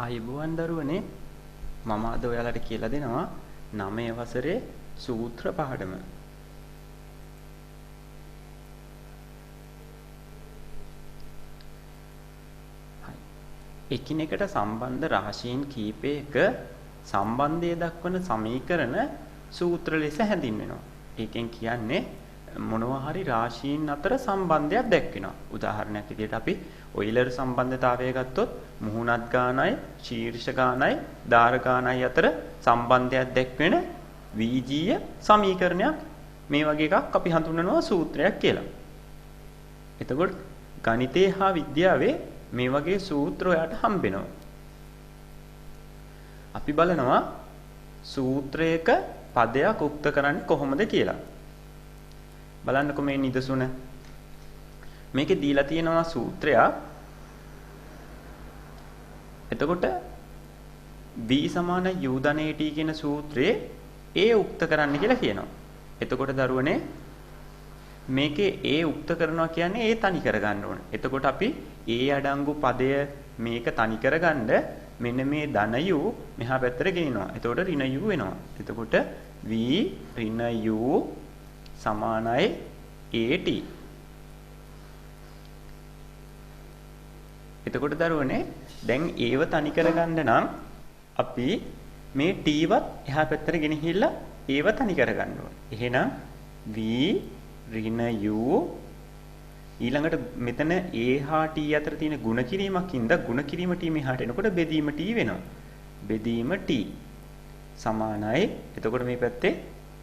ආයුබෝවන් දරුවනේ මම අද ඔයාලට කියලා දෙනවා 9 වසරේ සූත්‍ර පාඩම. එකිනෙකට සම්බන්ධ රාශීන් කීපයක සම්බන්ධය දක්වන සමීකරණ සූත්‍ර ලෙස හැඳින්වෙනවා. ඒකෙන් කියන්නේ මොනවා හරි රාශීන් අතර සම්බන්ධයක් දැක්වෙනවා. උදාහරණයක් විදිහට අපි ඔයිලර් සම්බන්ධතාවය ගත්තොත් මුහුණත් ගානයි ශීර්ෂ ගානයි ධාර ගානයි අතර සම්බන්ධයක් දැක්වෙන වීජීය සමීකරණයක් මේ වගේ එකක් අපි හඳුන්වනවා සූත්‍රයක් කියලා. එතකොට ගණිතයේ හා විද්‍යාවේ මේ වගේ සූත්‍ර ඔයාලට හම්බෙනවා. අපි බලනවා සූත්‍රයක පදයක් උක්ත කරන්නේ කොහොමද කියලා. බලන්නකො මේ නිදසුන. මේකේ දීලා තියෙනවා සූත්‍රයක්. එතකොට v = u ධන at කියන සූත්‍රයේ a උක්ත කරන්න කියලා කියනවා. එතකොට දරුවනේ මේකේ a උක්ත කරනවා කියන්නේ a තනි කරගන්න ඕන. එතකොට අපි a අඩංගු පදය මේක තනි කරගන්න මෙන්න මේ ධන u මෙහා පැත්තට ගෙනිනවා. එතකොට ඍණ u වෙනවා. එතකොට v ඍණ u සමානයි at. එතකොට දරුවනේ දැන් ඒව තනි කරගන්න නම් අපි මේ t වත් එහා පැත්තට ගෙනහිල්ලා ඒව තනි කරගන්න ඕනේ. එහෙනම් v ඍණ u ඊළඟට මෙතන a හා t අතර තියෙන ಗುಣ කිරීමකින්ද ಗುಣ කිරීම t මෙහාට එනකොට බෙදීම t වෙනවා. බෙදීම t සමානයි. එතකොට මේ පැත්තේ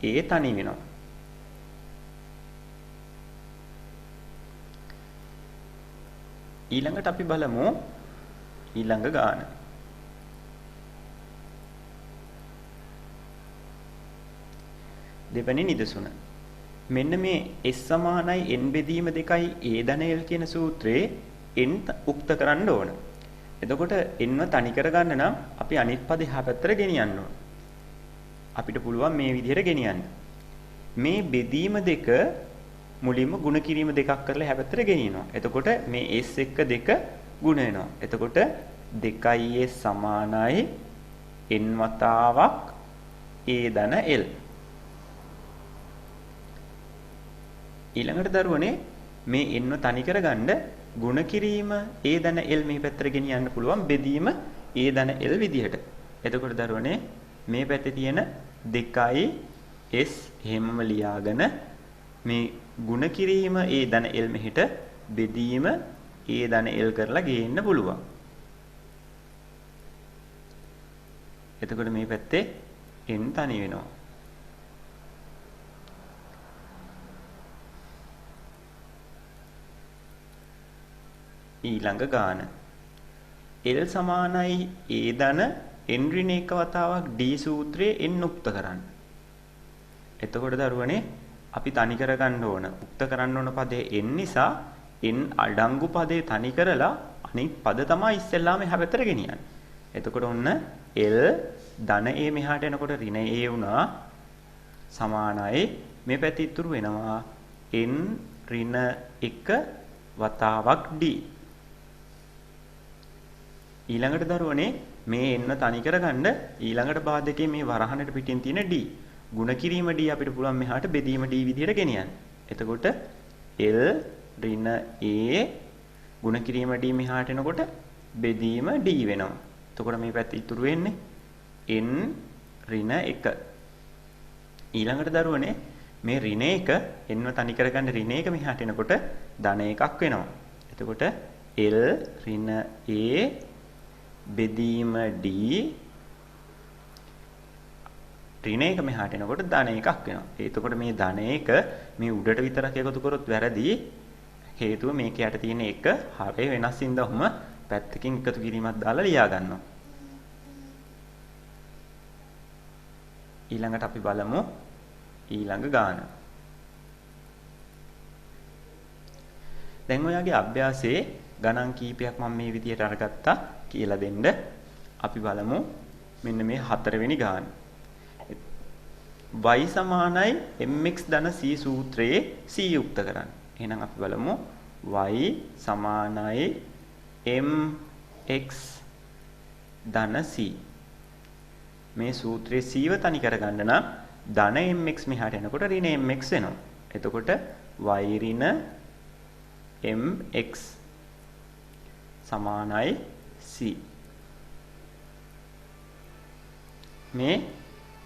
a තනි වෙනවා. ඊළඟට අපි බලමු ඊළඟ ගාන. දෙවැනි නිදසුන. මෙන්න මේ s සමානයි n බෙදීම 2යි a ධන l කියන සූත්‍රයේ n උක්ත කරන්න ඕන. එතකොට n ව තනි කරගන්න නම් අපි අනිත් පද එහා පැත්තට ගෙනියන්න ඕන. අපිට පුළුවන් මේ විදිහට ගෙනියන්න. මේ බෙදීම 2 මුලින්ම ಗುಣ කිරීම 2ක් කරලා එහා පැත්තට ගෙනියනවා. එතකොට මේ s එක්ක 2 ගුණ වෙනවා. එතකොට 2s සමානයි n වතාවක් a ධන l. ඊළඟට දරුවනේ මේ n ව තනි කරගන්න ಗುಣ කිරීම a ධන l මේ පැත්තට ගෙනියන්න පුළුවන් බෙදීම a ධන l විදිහට. එතකොට දරුවනේ මේ පැත්තේ තියෙන 2s එහෙමම ලියාගෙන මේ ಗುಣ කිරීම a ධන l මෙහෙට බෙදීම a ධන l කරලා ගේන්න පුළුවන්. එතකොට මේ පැත්තේ n තනි වෙනවා. ඊළඟ ගාන. l සමානයි a ධන n ඍණ 1 වතාවක් d සූත්‍රයේ n උක්ත කරන්න. එතකොට දරුවනේ අපි තනි කරගන්න ඕන. උක්ත කරන්න ඕන පදේ n නිසා n අඩංගු පදේ තනි කරලා අනිත් පද තමයි ඉස්සෙල්ලාම එහා පැත්තට ගෙනියන්නේ. එතකොට ඔන්න l ධන a මෙහාට එනකොට ඍණ a වුණා සමානයි මේ පැත්තේ ඉතුරු වෙනවා n ඍණ 1 වතාවක් d. ඊළඟට දරුවනේ මේ n තනි කරගන්න ඊළඟට භාජකයේ මේ වරහණට පිටින් තියෙන d ಗುಣ කිරීම d අපිට පුළුවන් මෙහාට බෙදීම d විදිහට ගෙනියන්න. එතකොට l ඍණ a ಗುಣ කිරීම d මෙහාට එනකොට බෙදීම d වෙනවා. එතකොට මේ පැත්තේ ඉතුරු වෙන්නේ n ඍණ 1. ඊළඟට දරුවනේ මේ ඍණ 1 n ව තනි කරගන්න ඍණ 1 මෙහාට එනකොට ධන 1ක් වෙනවා. එතකොට l ඍණ a බෙදීම d ඍණ 1 මෙහාට එනකොට ධන 1ක් වෙනවා. එතකොට මේ ධන 1 මේ උඩට විතරක් එකතු කරොත් වැරදි. හේතුව මේක යට තියෙන 1 හරය වෙනස් ඉඳන්ම පැත්තකින් එකතු කිරීමක් දාලා ලියා ගන්නවා. ඊළඟට අපි බලමු ඊළඟ ගාන. දැන් ඔයාගේ අභ්‍යාසයේ ගණන් කීපයක් මම මේ විදිහට අරගත්තා කියලා දෙන්න. අපි බලමු මෙන්න මේ 4 වෙනි ගාන. y සමානයි mx ධන c සූත්‍රයේ c යුක්ත කරන්න. එහෙනම් අපි බලමු y සමානයි mx ධන c. මේ සූත්‍රයේ c ව තනි කරගන්න නම් ධන mx මෙහාට යනකොට ඍණ mx වෙනවා. එතකොට y ඍණ mx සමානයි c. මේ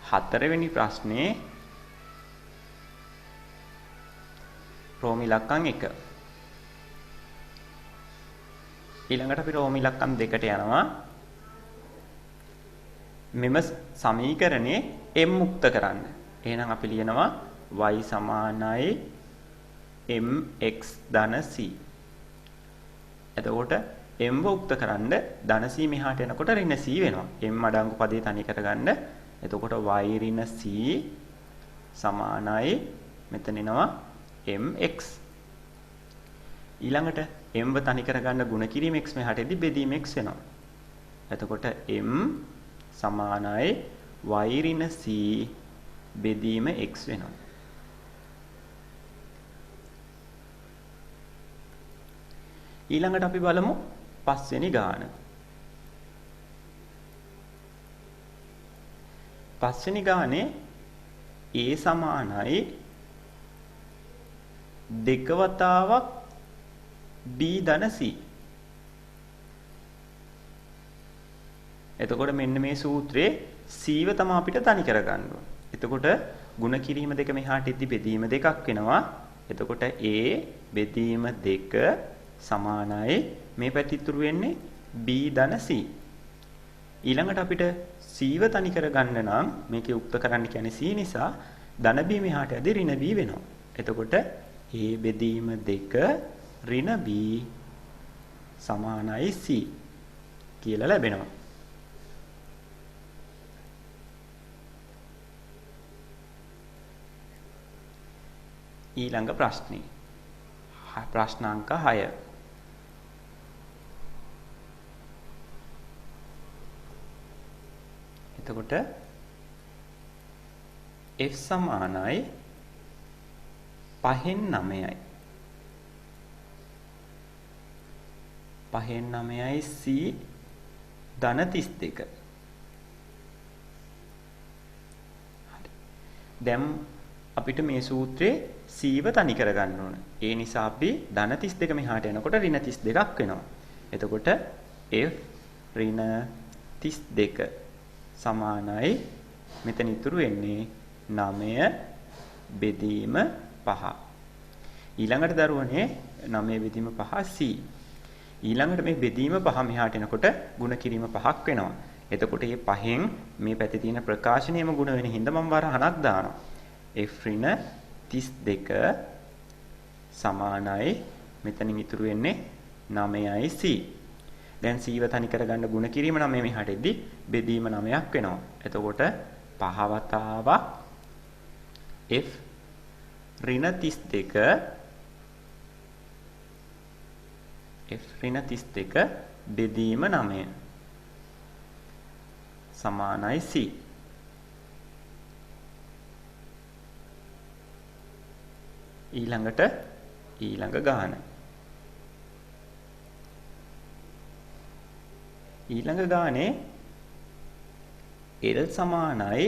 හතරවෙනි ප්‍රශ්නේ රෝම ඉලක්කම් 1. ඊළඟට අපි රෝම ඉලක්කම් 2ට යනවා. මෙම සමීකරණේ m මුක්ත කරන්න. එහෙනම් අපි ලියනවා y සමානයි mx ධන c. එතකොට m උක්ත කරන්න ධන c මෙහාට යනකොට ඍණ c වෙනවා. m අඩංගු පදේ තනි කරගන්න. එතකොට y ඍණ c සමානයි මෙතන එනවා mx. ඊළඟට m ව තනි කරගන්න ගුණ කිරීම x මෙහාටදී බෙදීම x වෙනවා. එතකොට m සමානයි y ඍණ c බෙදීම x වෙනවා. ඊළඟට අපි බලමු පස්වෙනි ගාන. පස්වෙනි ගානේ a සමානයි දෙක වතාවක් b ධන c. එතකොට මෙන්න මේ සූත්‍රයේ c ව තමයි අපිට තනි කරගන්න ඕන. එතකොට ಗುಣ කිරීම දෙක මෙහාට ඉදි බෙදීම දෙකක් වෙනවා. එතකොට a බෙදීම 2 සමානයි මේ පැත්ත ඉතුරු වෙන්නේ b ධන c. ඊළඟට අපිට c ව තනි කරගන්න නම් මේකේ උක්ත කරන්න කියන්නේ c නිසා ධන b මෙහාට යදී ඍණ b වෙනවා. එතකොට a බෙදීම 2 ඍණ b සමානයි c කියලා ලැබෙනවා. ඊළඟ ප්‍රශ්නේ ප්‍රශ්නාංක 6. එතකොට f සමානයි 5න් 9යි. 5න් 9යි c ධන 32. හරි. දැන් අපිට මේ සූත්‍රයේ c ව තනි කරගන්න ඕන. ඒ නිසා අපි ධන 32 මෙහාට යනකොට ඍණ 32ක් වෙනවා. එතකොට f ඍණ 32 සමානයි මෙතන ඉතුරු වෙන්නේ 9 බෙදීම 5. ඊළඟට දරුවනේ 9 බෙදීම 5 c. ඊළඟට මේ බෙදීම 5 මෙහාට එනකොට ಗುಣ කිරීම 5ක් වෙනවා. එතකොට මේ 5න් මේ පැත්තේ තියෙන ප්‍රකාශනයේම ಗುಣ වෙන හින්දා මම වරහණක් දානවා. f ඍණ 32 සමානයි මෙතනින් ඉතුරු වෙන්නේ 9යි c. දැන් c ව තනි කරගන්න ಗುಣ කිරීම 9 මෙහාට එද්දි බෙදීම 9ක් වෙනවා. එතකොට 5 වතාවක් f ඍණ 32 f ඍණ 32 බෙදීම 9 සමානයි c. ඊළඟට ඊළඟ ගාන. ඊළඟ ගානේ l සමානයි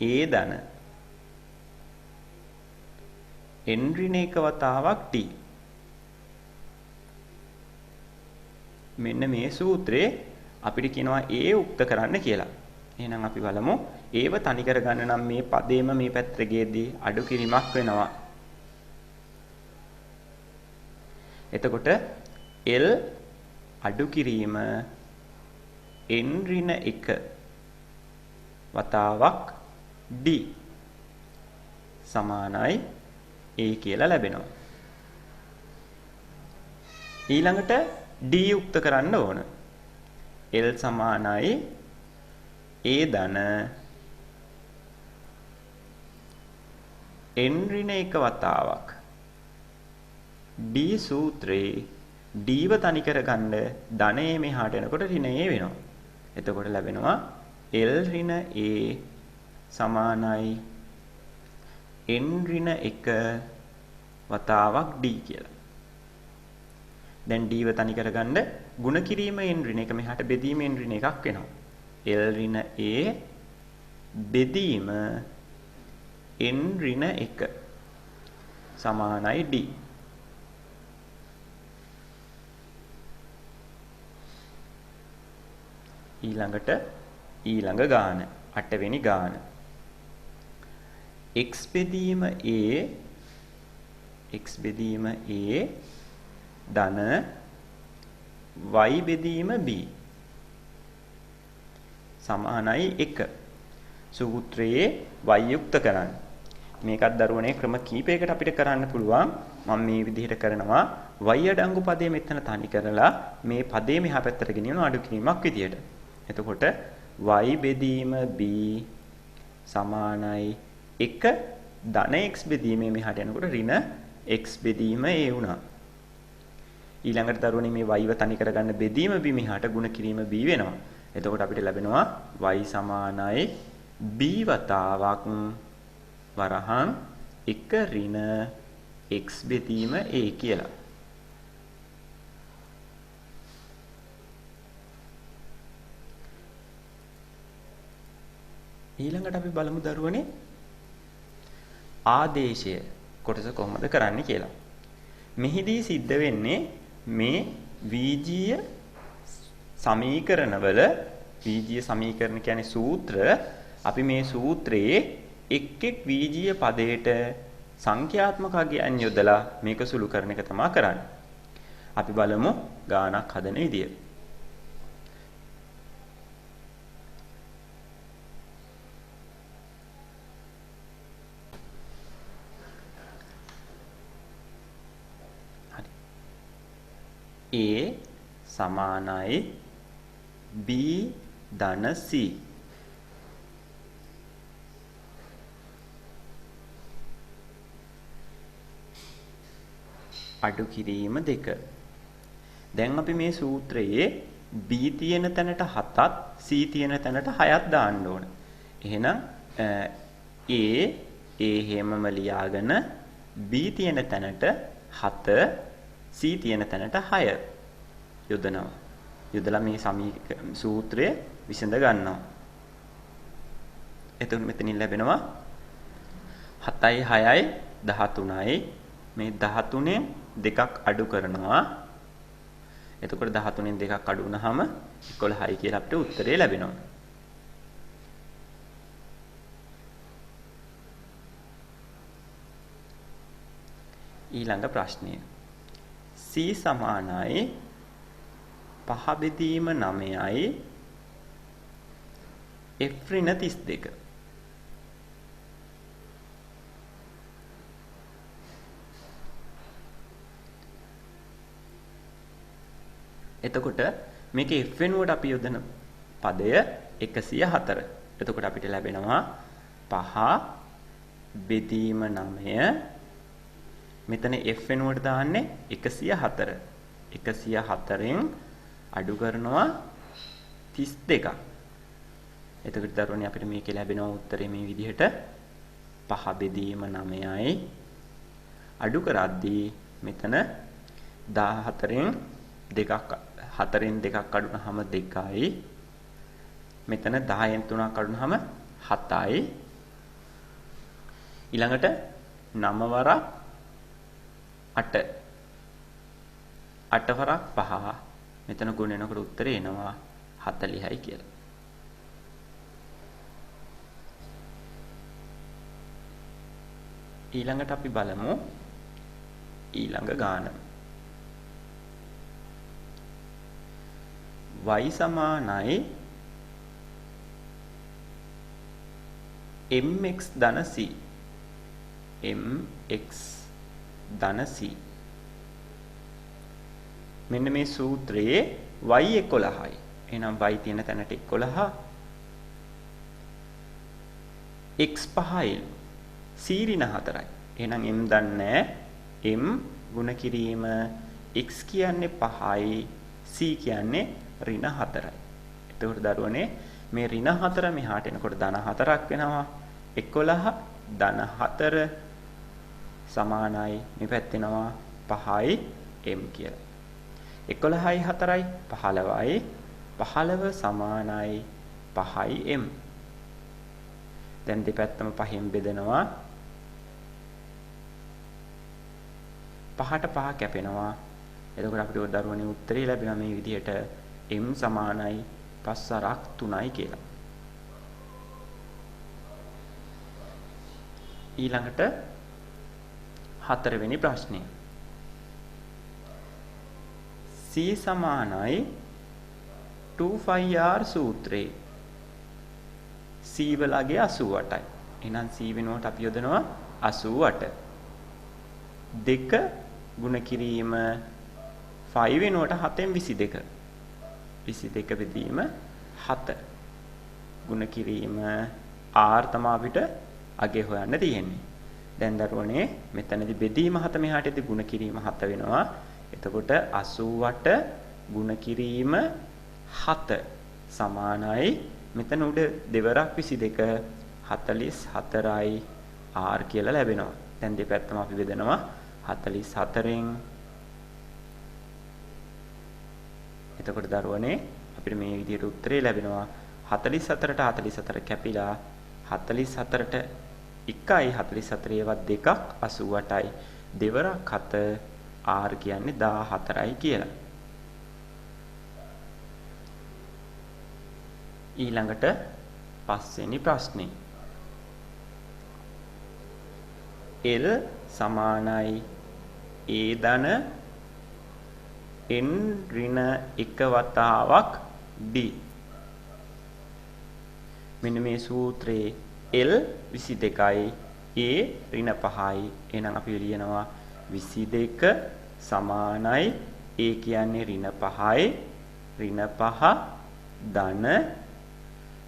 a ධන n ඍණ 1 වතාවක් t. මෙන්න මේ සූත්‍රයේ අපිට කියනවා a උක්ත කරන්න කියලා. එහෙනම් අපි බලමු ඒව තනි කරගන්න නම් මේ පදේම මේ පැත්තට ගියේදී අඩු කිරීමක් වෙනවා. එතකොට l අඩු කිරීම n ඍණ 1 වතාවක් d සමානයි a කියලා ලැබෙනවා. ඊළඟට d උක්ත කරන්න ඕන. l සමානයි a ධන n ඍණ 1 වතාවක් d සූත්‍රයේ d ව තනි කරගන්න ධනයේ මෙහාට එනකොට ඍණ a වෙනවා. එතකොට ලැබෙනවා l ඍණ a සමානයි n ඍණ 1 වතාවක් d කියලා. දැන් d ව තනි කරගන්න ಗುಣ කිරීමෙන් ඍණ එක මෙහාට බෙදීමෙන් ඍණ එකක් වෙනවා. l ඍණ a බෙදීම n ඍණ 1 සමානයි d. ඊළඟට ඊළඟ ගාන 8 වෙනි ගාන x බෙදීම a ධන y බෙදීම b සමානයි 1. සූත්‍රයේ y යුක්ත කරන්න. මේකත් දරුවනේ ක්‍රම කීපයකට අපිට කරන්න පුළුවන්. මම මේ විදිහට කරනවා y අඩංගු පදයේ මෙතන තනි කරලා මේ පදේ මෙහා පැත්තට ගෙනියන අඩු කිරීමක් විදිහට. එතකොට y බෙදීම b සමානයි 1 ධන x බෙදීමේ මෙහාට යනකොට ඍණ x බෙදීම a වුණා. ඊළඟට දරුවනේ මේ y ව තනි කරගන්න බෙදීම b මෙහාට ಗುಣ කිරීම b වෙනවා. එතකොට අපිට ලැබෙනවා y සමානයි b වතාවක් වරහන් 1 ඍණ x බෙදීම a කියලා. ඊළඟට අපි බලමු දරුවනේ ආදේශය කොටස කොහොමද කරන්නේ කියලා. මෙහිදී සිද්ධ වෙන්නේ මේ වීජීය සමීකරණවල වීජීය සමීකරණ කියන්නේ සූත්‍ර. අපි මේ සූත්‍රයේ එක් එක් වීජීය පදයට සංඛ්‍යාත්මක අගයන් යොදලා මේක සුළු කරන එක තමයි කරන්නේ. අපි බලමු ගානක් හදන විදිය. A සමානයි B ධන C. අඩු කිරීම 2. දැන් අපි මේ සූත්‍රයේ B තියෙන තැනට 7ත් C තියෙන තැනට 6ත් දාන්න ඕන. එහෙනම් A හැමම ලියාගෙන B තියෙන තැනට 7 C තියෙන තැනට 6 යොදනවා. යොදලා මේ සූත්‍රය විසඳ ගන්නවා. එතකොට මෙතනින් ලැබෙනවා 7යි 6යි 13යි. මේ 13න් දෙකක් අඩු කරනවා. එතකොට 13න් දෙකක් අඩු වුණාම 11යි කියලා අපිට උත්තරේ ලැබෙනවා. ඊළඟ ප්‍රශ්නය. C සමානයි 5 බෙදීම 9යි F ඍණ 32. එතකොට මේකේ F වෙනුවට අපි යොදන පදය 104. එතකොට අපිට ලැබෙනවා 5 බෙදීම 9. මෙතන F වෙනුවට දාන්නේ 104. 104න් අඩු කරනවා 32ක්. එතකොට දරුවනේ අපිට මේකේ ලැබෙනවා උත්තරේ මේ විදිහට 5 බෙදීම 9යි අඩු කරද්දී මෙතන 14න් දෙකක් 4න් දෙකක් අඩුනහම 2යි. මෙතන 10න් 3ක් අඩුනහම 7යි. ඊළඟට 9 වරක් 8 8 වරක් 5 මෙතන ගුණ වෙනකොට උත්තරේ එනවා 40යි කියලා. ඊළඟට අපි බලමු ඊළඟ ගාන. y සමානයි mx ධන c. mx ධන c. මෙන්න මේ සූත්‍රයේ y 11යි. එහෙනම් y තියෙන තැනට 11 x 5යි c ඍණ 4යි. එහෙනම් m දන්නේ m ගුණ කිරීම x කියන්නේ 5යි c කියන්නේ ඍණ 4යි. එතකොට දරුවනේ මේ ඍණ 4 මෙහාට එනකොට ධන 4ක් වෙනවා. 11 ධන 4 සමානයි මේ පැත්තේනවා 5යි m කියලා. 11යි 4යි 15යි 15 සමානයි 5යි m. දැන් දෙපැත්තම 5න් බෙදනවා. 5ට 5 කැපෙනවා. එතකොට අපිට ඔය දරුවනේ උත්තරේ ලැබෙනවා මේ විදිහට m සමානයි 5/3යි කියලා. ඊළඟට 4 වෙනි ප්‍රශ්නය. C සමානයි 2πr සූත්‍රයේ C වලගේ 88යි. එහෙනම් C වෙනුවට අපි යොදනවා 88. 2 ගුණ කිරීම 5 වෙනුවට 7න් 22. 22 බෙදීම 7. ගුණ කිරීම r තමයි අපිට අගේ හොයන්න තියෙන්නේ. දැන් දරුවනේ මෙතනදී බෙදීම 7 මෙහාටදී ගුණ කිරීම 7 වෙනවා. එතකොට 88 ගුණ කිරීම 7 සමානයි මෙතන උඩ දෙවරක් 22 44යි r කියලා ලැබෙනවා. දැන් දෙපැත්තම අපි බෙදනවා 44න්. එතකොට දරුවනේ අපිට මේ විදිහට උත්තරේ ලැබෙනවා 44ට 44 කැපිලා 44ට 1යි 44 ඒවත් දෙකක් 88යි දෙවරක් 7 r කියන්නේ 14යි කියලා. ඊළඟට 5 වෙනි ප්‍රශ්නේ. L සමානයි a ධන n ඍණ 1 වතාවක් d. මෙන්න මේ සූත්‍රයේ L 22යි a ඍණ 5යි. එහෙනම් අපි ලියනවා 22 සමානයි a කියන්නේ ඍණ 5යි ඍණ 5 ධන.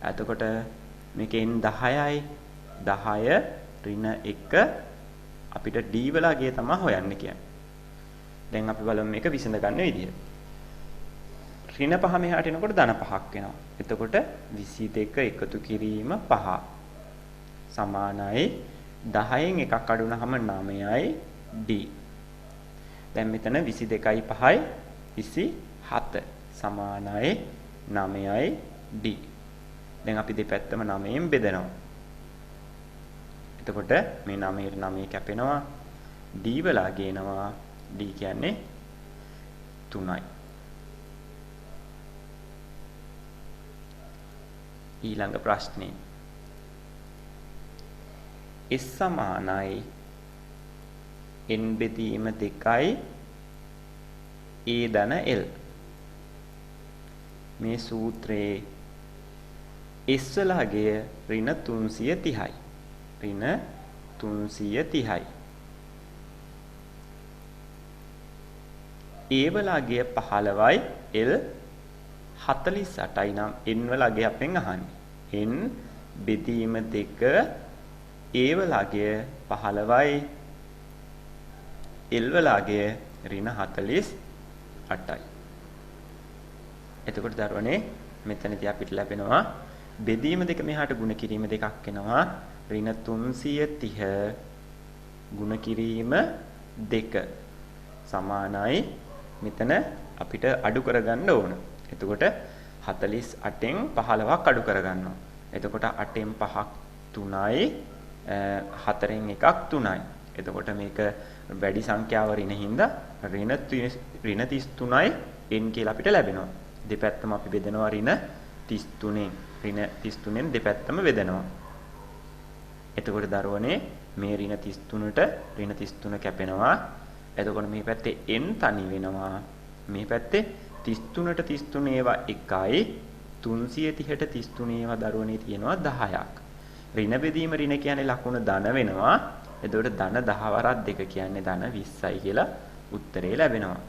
එතකොට මේකෙන් 10යි 10 ඍණ 1 අපිට d වලගේ තමයි හොයන්න කියන්නේ. දැන් අපි බලමු මේක විසඳ ගන්න විදිය. ඍණ 5 මෙහාට එනකොට ධන 5ක් වෙනවා. එතකොට 22 එකතු කිරීම 5 සමානයි 10න් එකක් අඩු වුනහම 9යි d. දැන් මෙතන 22යි 5යි 27 සමානයි 9යි d. දැන් අපි දෙපැත්තම 9න් බෙදනවා. එතකොට මේ 9ට 9 කැපෙනවා. d වලා ගේනවා. d කියන්නේ 3යි. ඊළඟ ප්‍රශ්නේ. S සමානයි n බෙදීම 2යි a ධන l. මේ සූත්‍රයේ S වලගේ ඍණ 330යි. ඍණ 330යි. a වලගේ 15යි l 48යි නම් n වලගේ අපෙන් අහන්නේ. n බෙදීම 2 a වලගේ 15යි l වලගේ ඍණ 48යි. එතකොට දරුවනේ මෙතනදී අපිට ලැබෙනවා බෙදීම 2 මෙහාට ගුණ කිරීම 2ක් එනවා. ඍණ 330 ගුණ කිරීම 2 සමානයි මෙතන අපිට අඩු කරගන්න ඕන. එතකොට 48න් 15ක් අඩු කරගන්නවා. එතකොට 8න් 5ක් 3යි 4න් එකක් 3යි. එතකොට මේක වැඩි සංඛ්‍යාව ඍණ හින්දා ඍණ 33යි n කියලා අපිට ලැබෙනවා. දෙපැත්තම අපි බෙදනවා ඍණ 33න්. ඍණ 33න් දෙපැත්තම බෙදනවා. එතකොට දරුවනේ මේ ඍණ 33ට ඍණ 33 කැපෙනවා. එතකොට මේ පැත්තේ n තනි වෙනවා. මේ පැත්තේ 33ට 33 ඒවා 1යි 330ට 33 ඒවා දරුවනේ තියෙනවා 10ක්. ඍණ බෙදීම ඍණ කියන්නේ ලකුණ ධන වෙනවා. එතකොට ධන 10 වරක් 2 කියන්නේ ධන 20යි කියලා උත්තරේ ලැබෙනවා.